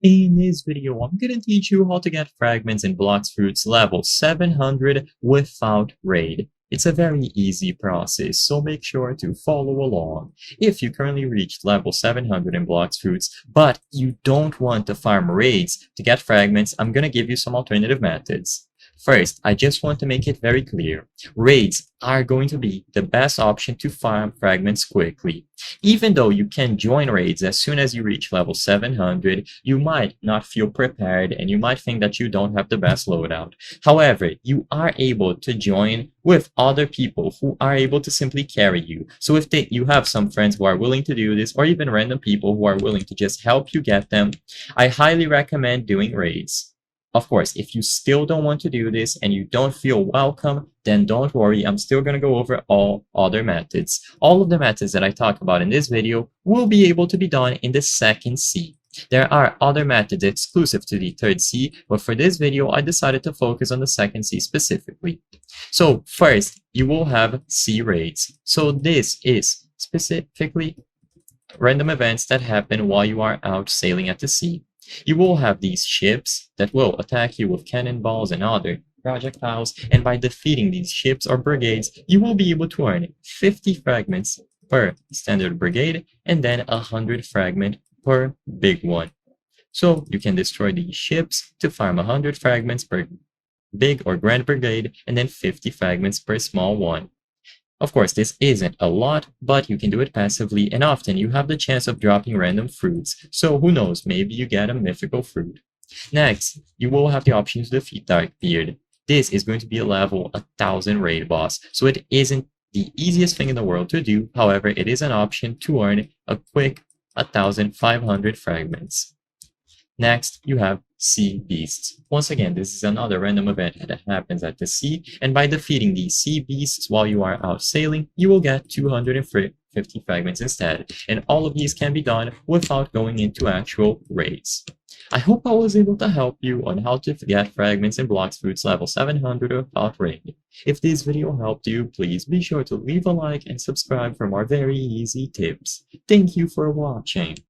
In this video, I'm gonna teach you how to get fragments in Blox Fruits level 700 without raid. It's a very easy process, so make sure to follow along. If you currently reached level 700 in Blox Fruits, but you don't want to farm raids to get fragments, I'm gonna give you some alternative methods. First, I just want to make it very clear. Raids are going to be the best option to farm fragments quickly. Even though you can join raids as soon as you reach level 700, you might not feel prepared and you might think that you don't have the best loadout. However, you are able to join with other people who are able to simply carry you. So if you have some friends who are willing to do this, or even random people who are willing to just help you get them, I highly recommend doing raids. Of course, if you still don't want to do this and you don't feel welcome, then don't worry, I'm still going to go over all other methods. All of the methods that I talk about in this video will be able to be done in the second sea. There are other methods exclusive to the third sea, but for this video, I decided to focus on the second sea specifically. So first, you will have sea raids. So this is specifically random events that happen while you are out sailing at the sea. You will have these ships that will attack you with cannonballs and other projectiles, and by defeating these ships or brigades, you will be able to earn 50 fragments per standard brigade and then 100 fragment per big one. So you can destroy these ships to farm 100 fragments per big or grand brigade and then 50 fragments per small one. Of course, this isn't a lot, but you can do it passively, and often you have the chance of dropping random fruits, so who knows, maybe you get a mythical fruit. Next, you will have the option to defeat Darkbeard. This is going to be a level 1000 raid boss, so it isn't the easiest thing in the world to do, however, it is an option to earn a quick 1500 fragments. Next, you have Sea Beasts. Once again, this is another random event that happens at the sea, and by defeating these Sea Beasts while you are out sailing, you will get 250 fragments instead, and all of these can be done without going into actual raids. I hope I was able to help you on how to get fragments in Blox Fruits level 700 without raid. If this video helped you, please be sure to leave a like and subscribe for more very easy tips. Thank you for watching.